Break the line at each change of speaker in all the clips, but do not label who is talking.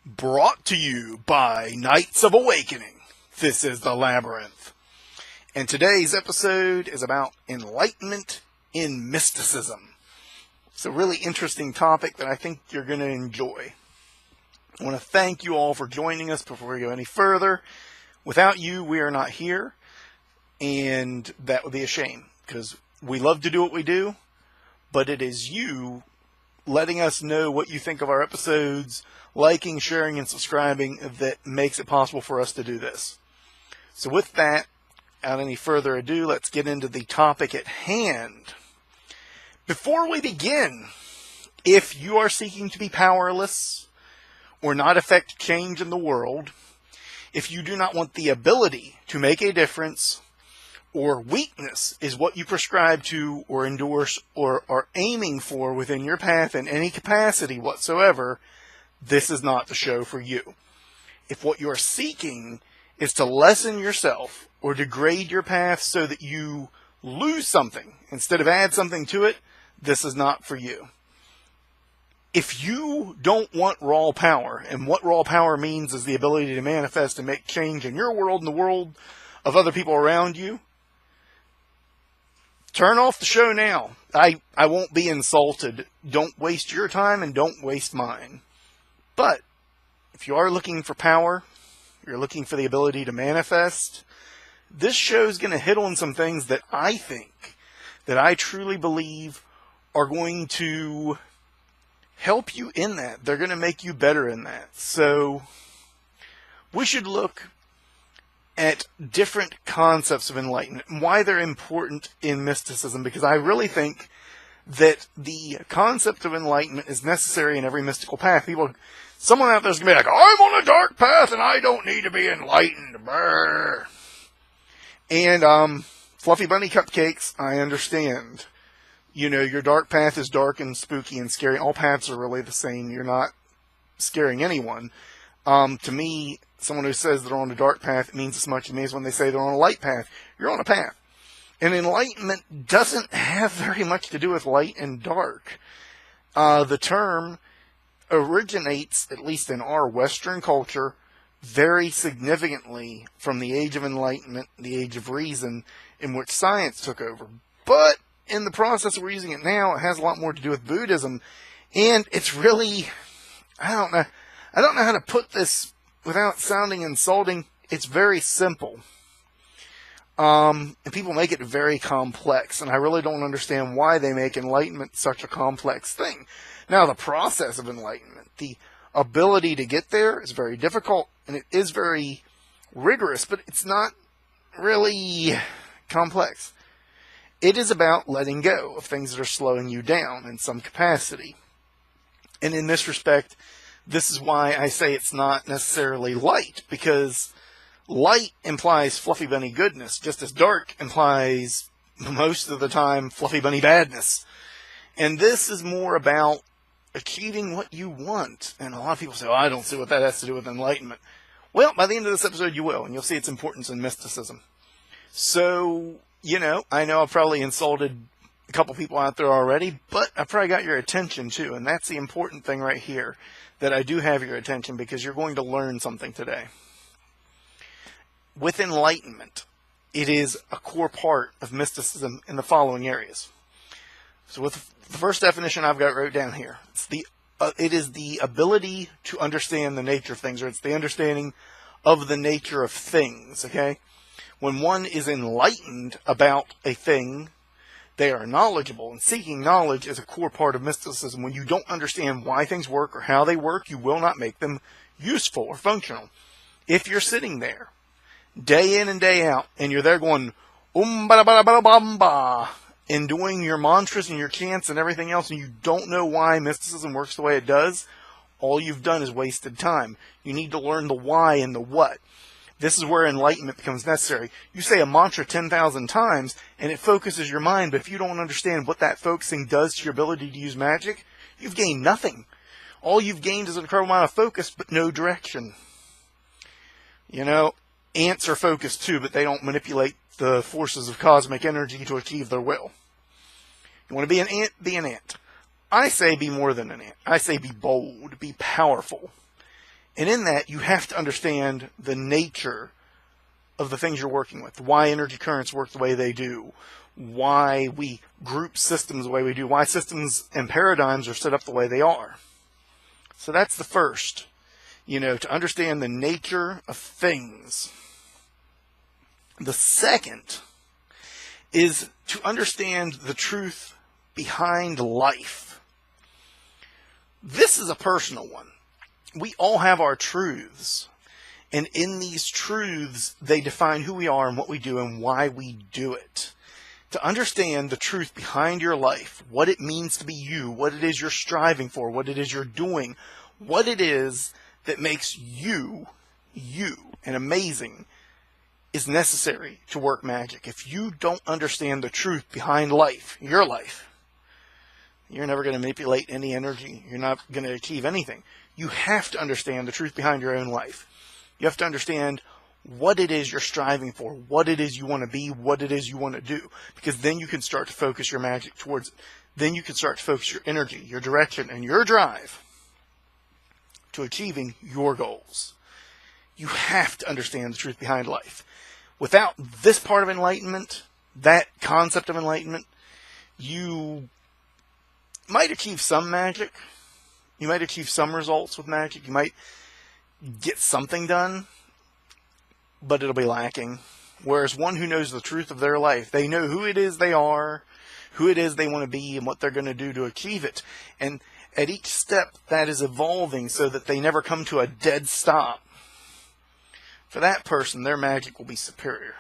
Brought to you by Knights of Awakening. This is the Labyrinth. And today's episode is about enlightenment in mysticism. It's a really interesting topic that I think you're going to enjoy. I want to thank you all for joining us before we go any further. Without you, we are not here. And that would be a shame, because we love to do what we do, but it is you letting us know what you think of our episodes, liking, sharing, and subscribing that makes it possible for us to do this. So with that, without any further ado, let's get into the topic at hand. Before we begin, if you are seeking to be powerless or not affect change in the world, if you do not want the ability to make a difference, or weakness is what you prescribe to or endorse or are aiming for within your path in any capacity whatsoever, this is not the show for you. If what you are seeking is to lessen yourself or degrade your path so that you lose something instead of add something to it, this is not for you. If you don't want raw power, and what raw power means is the ability to manifest and make change in your world and the world of other people around you, turn off the show now. I won't be insulted. Don't waste your time and don't waste mine. But if you are looking for power, you're looking for the ability to manifest, this show is going to hit on some things that I think, that I truly believe are going to help you in that. They're going to make you better in that. So we should look at different concepts of enlightenment and why they're important in mysticism, because I really think that the concept of enlightenment is necessary in every mystical path. Someone out there's going to be like, I'm on a dark path and I don't need to be enlightened. Brr. And Fluffy Bunny Cupcakes, I understand. You know, your dark path is dark and spooky and scary. All paths are really the same. You're not scaring anyone. To me, someone who says they're on a dark path means as much to me as when they say they're on a light path. You're on a path. And enlightenment doesn't have very much to do with light and dark. The term originates, at least in our Western culture, very significantly from the Age of Enlightenment, the Age of Reason, in which science took over. But in the process we're using it now, it has a lot more to do with Buddhism. And it's really, I don't know how to put this without sounding insulting. It's very simple. And people make it very complex, and I really don't understand why they make enlightenment such a complex thing. Now, the process of enlightenment, the ability to get there, is very difficult, and it is very rigorous, but it's not really complex. It is about letting go of things that are slowing you down in some capacity. And in this respect, this is why I say it's not necessarily light, because light implies fluffy bunny goodness, just as dark implies, most of the time, fluffy bunny badness. And this is more about achieving what you want. And a lot of people say, oh, I don't see what that has to do with enlightenment. Well, by the end of this episode, you will, and you'll see its importance in mysticism. So, I know I've probably insulted a couple people out there already, but I probably got your attention too, and that's the important thing right here, that I do have your attention, because you're going to learn something today. With enlightenment, it is a core part of mysticism in the following areas. So with the first definition I've got wrote down here, it is the ability to understand the nature of things, or it's the understanding of the nature of things, okay? When one is enlightened about a thing, they are knowledgeable, and seeking knowledge is a core part of mysticism. When you don't understand why things work or how they work, you will not make them useful or functional. If you're sitting there, day in and day out, and you're there going, ba ba ba ba ba, and doing your mantras and your chants and everything else, and you don't know why mysticism works the way it does, all you've done is wasted time. You need to learn the why and the what. This is where enlightenment becomes necessary. You say a mantra 10,000 times, and it focuses your mind, but if you don't understand what that focusing does to your ability to use magic, you've gained nothing. All you've gained is an incredible amount of focus, but no direction. Ants are focused too, but they don't manipulate the forces of cosmic energy to achieve their will. You want to be an ant? Be an ant. I say be more than an ant. I say be bold, be powerful. And in that, you have to understand the nature of the things you're working with, why energy currents work the way they do, why we group systems the way we do, why systems and paradigms are set up the way they are. So that's the first, to understand the nature of things. The second is to understand the truth behind life. This is a personal one. We all have our truths. And in these truths, they define who we are and what we do and why we do it. To understand the truth behind your life, what it means to be you, what it is you're striving for, what it is you're doing, what it is that makes you and amazing, is necessary to work magic. If you don't understand the truth behind life, your life, you're never going to manipulate any energy. You're not going to achieve anything. You have to understand the truth behind your own life. You have to understand what it is you're striving for, what it is you want to be, what it is you want to do. Because then you can start to focus your magic towards it. Then you can start to focus your energy, your direction, and your drive to achieving your goals. You have to understand the truth behind life. Without this part of enlightenment, that concept of enlightenment, you might achieve some magic. You might achieve some results with magic. You might get something done, but it'll be lacking. Whereas one who knows the truth of their life, they know who it is they are, who it is they want to be, and what they're going to do to achieve it. And at each step, that is evolving so that they never come to a dead stop. For that person, their magic will be superior.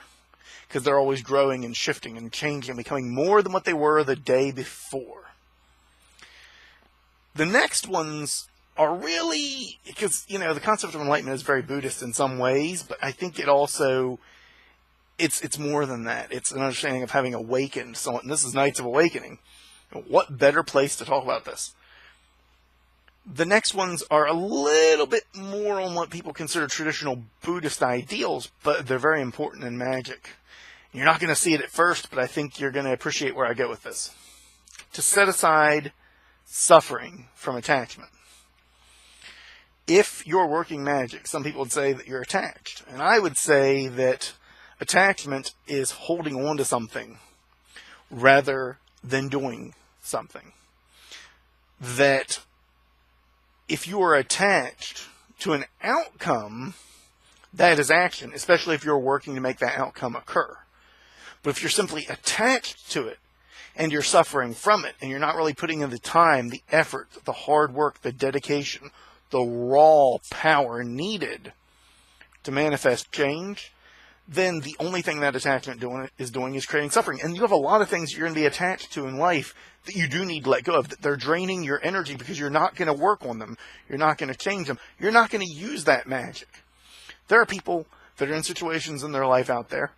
Because they're always growing and shifting and changing and becoming more than what they were the day before. The next ones are really, because, the concept of enlightenment is very Buddhist in some ways, but I think it also, it's more than that. It's an understanding of having awakened someone. And this is Knights of Awakening. What better place to talk about this? The next ones are a little bit more on what people consider traditional Buddhist ideals, but they're very important in magic. You're not going to see it at first, but I think you're going to appreciate where I go with this. To set aside suffering from attachment. If you're working magic, some people would say that you're attached. And I would say that attachment is holding on to something rather than doing something. That if you are attached to an outcome, that is action, especially if you're working to make that outcome occur. But if you're simply attached to it, and you're suffering from it, and you're not really putting in the time, the effort, the hard work, the dedication, the raw power needed to manifest change, then the only thing that attachment is doing is creating suffering. And you have a lot of things you're going to be attached to in life that you do need to let go of. That they're draining your energy because you're not going to work on them. You're not going to change them. You're not going to use that magic. There are people that are in situations in their life out there,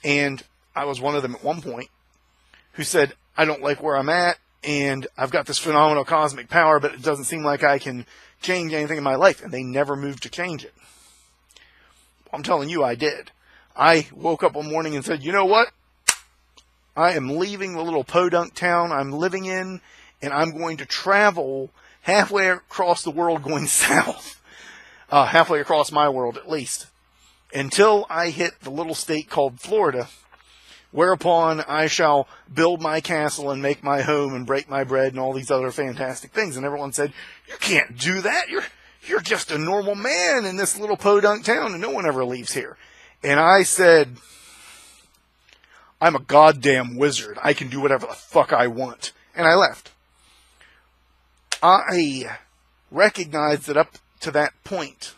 and I was one of them at one point, who said, I don't like where I'm at, and I've got this phenomenal cosmic power, but it doesn't seem like I can change anything in my life. And they never moved to change it. I'm telling you, I did. I woke up one morning and said, you know what? I am leaving the little podunk town I'm living in, and I'm going to travel halfway across the world going south. Halfway across my world, at least. Until I hit the little state called Florida, whereupon I shall build my castle and make my home and break my bread and all these other fantastic things. And everyone said, you can't do that. You're just a normal man in this little podunk town, and no one ever leaves here. And I said, I'm a goddamn wizard. I can do whatever the fuck I want. And I left. I recognized that up to that point,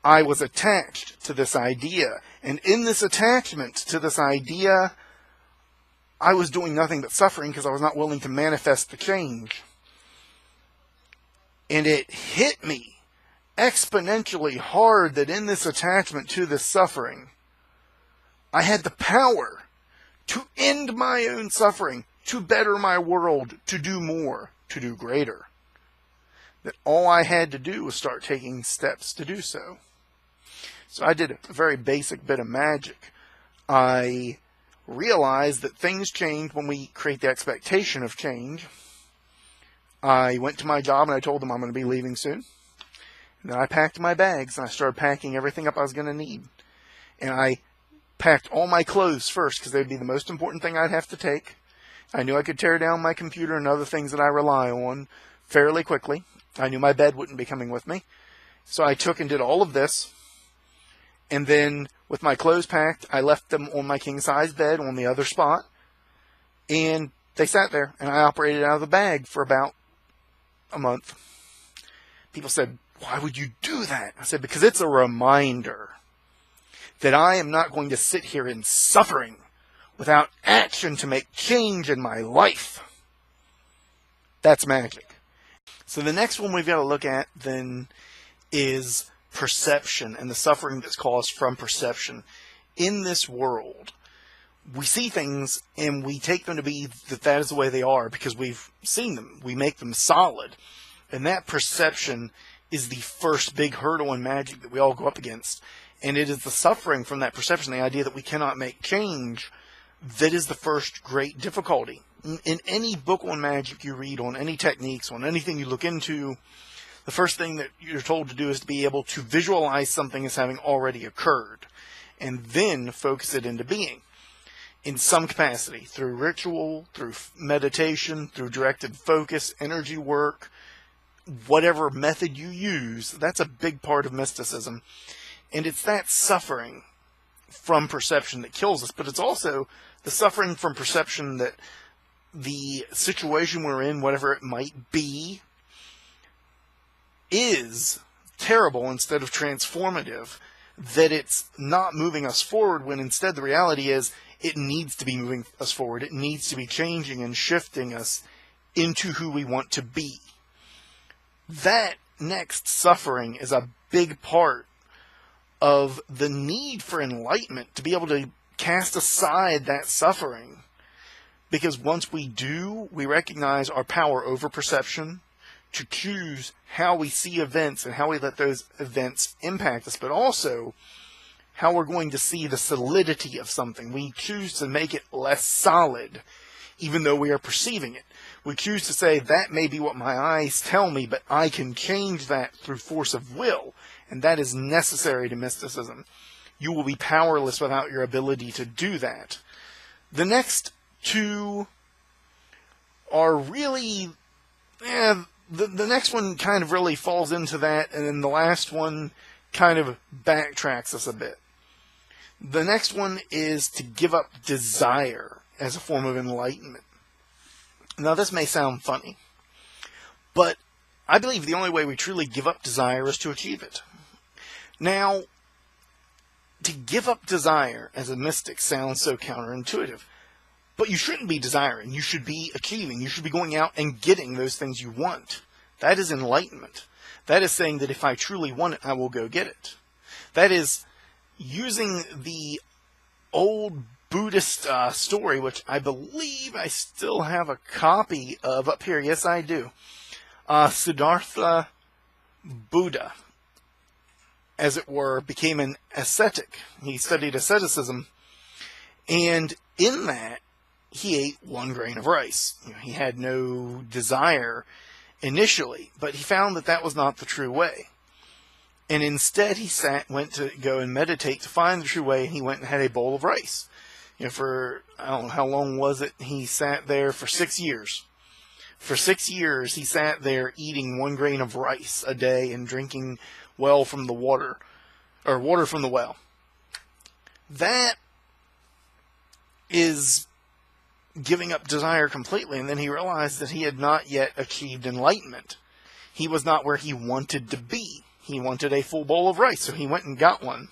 I was attached to this idea. And in this attachment to this idea, I was doing nothing but suffering because I was not willing to manifest the change. And it hit me exponentially hard that in this attachment to this suffering, I had the power to end my own suffering, to better my world, to do more, to do greater. That all I had to do was start taking steps to do so. So I did a very basic bit of magic. I realized that things change when we create the expectation of change. I went to my job and I told them I'm going to be leaving soon. And then I packed my bags, and I started packing everything up I was going to need. And I packed all my clothes first, because they would be the most important thing I'd have to take. I knew I could tear down my computer and other things that I rely on fairly quickly. I knew my bed wouldn't be coming with me. So I took and did all of this. And then, with my clothes packed, I left them on my king-size bed on the other spot. And they sat there, and I operated out of the bag for about a month. People said, "Why would you do that?" I said, "Because it's a reminder that I am not going to sit here in suffering without action to make change in my life." That's magic. So the next one we've got to look at then is perception and the suffering that's caused from perception. In this world, we see things and we take them to be that is the way they are because we've seen them. We make them solid. And that perception is the first big hurdle in magic that we all go up against. And it is the suffering from that perception, the idea that we cannot make change, that is the first great difficulty. In any book on magic you read, on any techniques, on anything you look into, the first thing that you're told to do is to be able to visualize something as having already occurred, and then focus it into being. In some capacity, through ritual, through meditation, through directed focus, energy work, whatever method you use, that's a big part of mysticism. And it's that suffering from perception that kills us, but it's also the suffering from perception that the situation we're in, whatever it might be, is terrible instead of transformative, that it's not moving us forward when instead the reality is it needs to be moving us forward. It needs to be changing and shifting us into who we want to be. That next suffering is a big part of the need for enlightenment, to be able to cast aside that suffering. Because once we do, we recognize our power over perception to choose how we see events and how we let those events impact us, but also how we're going to see the solidity of something. We choose to make it less solid, even though we are perceiving it. We choose to say, that may be what my eyes tell me, but I can change that through force of will, and that is necessary to mysticism. You will be powerless without your ability to do that. The next two are really... The next one kind of really falls into that, and then the last one kind of backtracks us a bit. The next one is to give up desire as a form of enlightenment. Now, this may sound funny, but I believe the only way we truly give up desire is to achieve it. Now, to give up desire as a mystic sounds so counterintuitive. But you shouldn't be desiring. You should be achieving. You should be going out and getting those things you want. That is enlightenment. That is saying that if I truly want it, I will go get it. That is using the old Buddhist story, which I believe I still have a copy of up here. Yes, I do. Siddhartha Buddha, as it were, became an ascetic. He studied asceticism. And in that, he ate 1 grain of rice. He had no desire initially, but he found that that was not the true way. And instead, he went to go and meditate to find the true way, and he went and had a bowl of rice. For, I don't know, how long was it? He sat there for 6 years. For 6 years, he sat there eating 1 grain of rice a day and drinking well from the water, or water from the well. That is giving up desire completely, and then he realized that he had not yet achieved enlightenment. He was not where he wanted to be. He wanted a full bowl of rice, so he went and got one.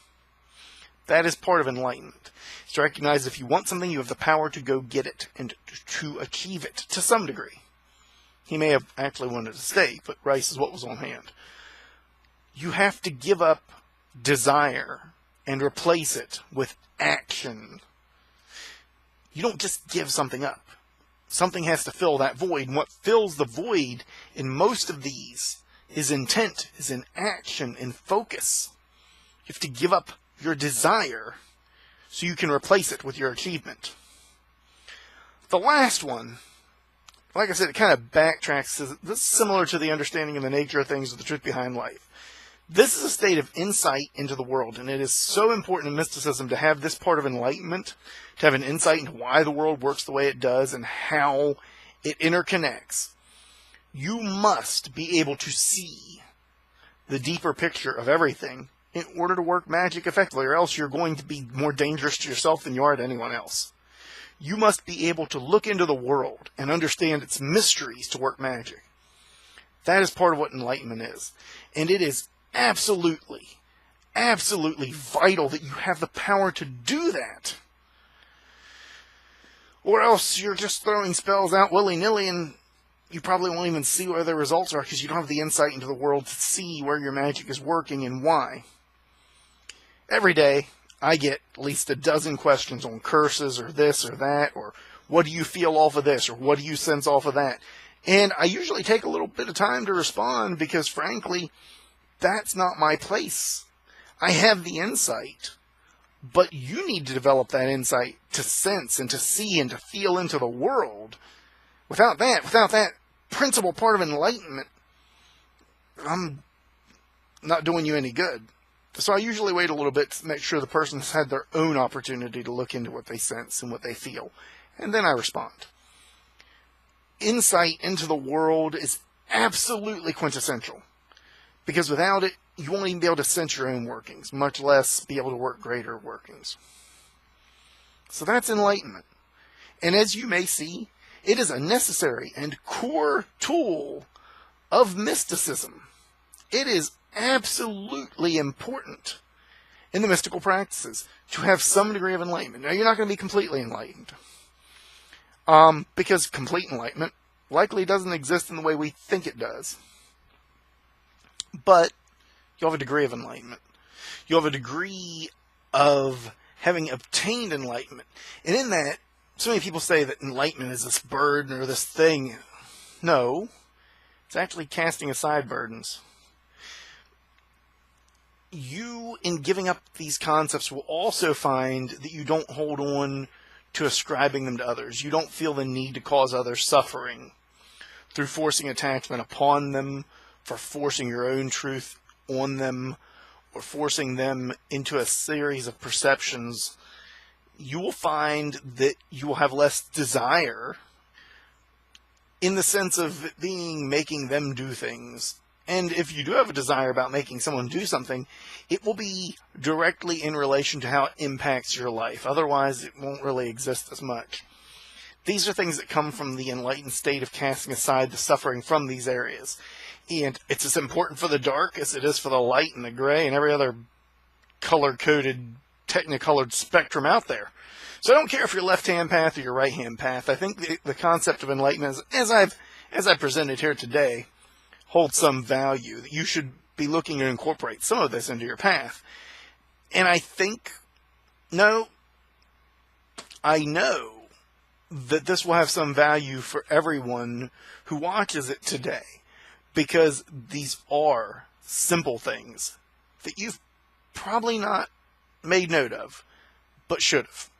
That is part of enlightenment. It's to recognize if you want something, you have the power to go get it and to achieve it to some degree. He may have actually wanted a steak, but rice is what was on hand. You have to give up desire and replace it with action. You don't just give something up. Something has to fill that void. And what fills the void in most of these is intent, is in action, in focus. You have to give up your desire so you can replace it with your achievement. The last one, like I said, it kind of backtracks. This is similar to the understanding of the nature of things, of the truth behind life. This is a state of insight into the world, and it is so important in mysticism to have this part of enlightenment, to have an insight into why the world works the way it does and how it interconnects. You must be able to see the deeper picture of everything in order to work magic effectively, or else you're going to be more dangerous to yourself than you are to anyone else. You must be able to look into the world and understand its mysteries to work magic. That is part of what enlightenment is. And it is absolutely, absolutely vital that you have the power to do that. Or else you're just throwing spells out willy-nilly and you probably won't even see where the results are because you don't have the insight into the world to see where your magic is working and why. Every day, I get at least a dozen questions on curses or this or that, or what do you feel off of this, or what do you sense off of that. And I usually take a little bit of time to respond because, frankly, that's not my place. I have the insight, but you need to develop that insight to sense and to see and to feel into the world. Without that principal part of enlightenment, I'm not doing you any good. So I usually wait a little bit to make sure the person has had their own opportunity to look into what they sense and what they feel. And then I respond. Insight into the world is absolutely quintessential. Because without it, you won't even be able to sense your own workings, much less be able to work greater workings. So that's enlightenment. And as you may see, it is a necessary and core tool of mysticism. It is absolutely important in the mystical practices to have some degree of enlightenment. Now, you're not going to be completely enlightened, because complete enlightenment likely doesn't exist in the way we think it does. But you'll have a degree of enlightenment. You'll have a degree of having obtained enlightenment. And in that, so many people say that enlightenment is this burden or this thing. No, it's actually casting aside burdens. You, in giving up these concepts, will also find that you don't hold on to ascribing them to others. You don't feel the need to cause others suffering through forcing attachment upon them, for forcing your own truth on them, or forcing them into a series of perceptions. You will find that you will have less desire in the sense of it being making them do things. And if you do have a desire about making someone do something, it will be directly in relation to how it impacts your life. Otherwise, it won't really exist as much. These are things that come from the enlightened state of casting aside the suffering from these areas. And it's as important for the dark as it is for the light and the gray and every other color-coded, technicolored spectrum out there. So I don't care if you're left-hand path or your right-hand path. I think the concept of enlightenment, as I've presented here today, holds some value, that you should be looking to incorporate some of this into your path. And I know that this will have some value for everyone who watches it today, because these are simple things that you've probably not made note of, but should have.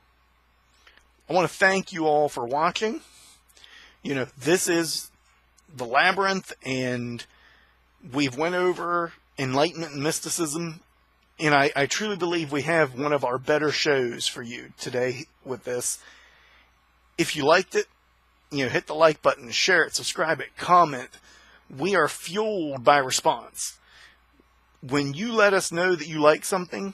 I want to thank you all for watching. This is the Labyrinth, and we've went over Enlightenment and Mysticism, and I truly believe we have one of our better shows for you today with this. If you liked it, hit the like button, share it, subscribe it, comment. We are fueled by response. When you let us know that you like something,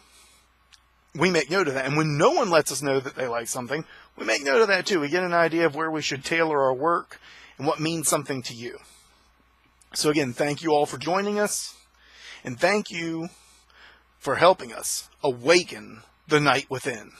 we make note of that. And when no one lets us know that they like something, we make note of that too. We get an idea of where we should tailor our work and what means something to you. So again, thank you all for joining us, and thank you for helping us awaken the night within.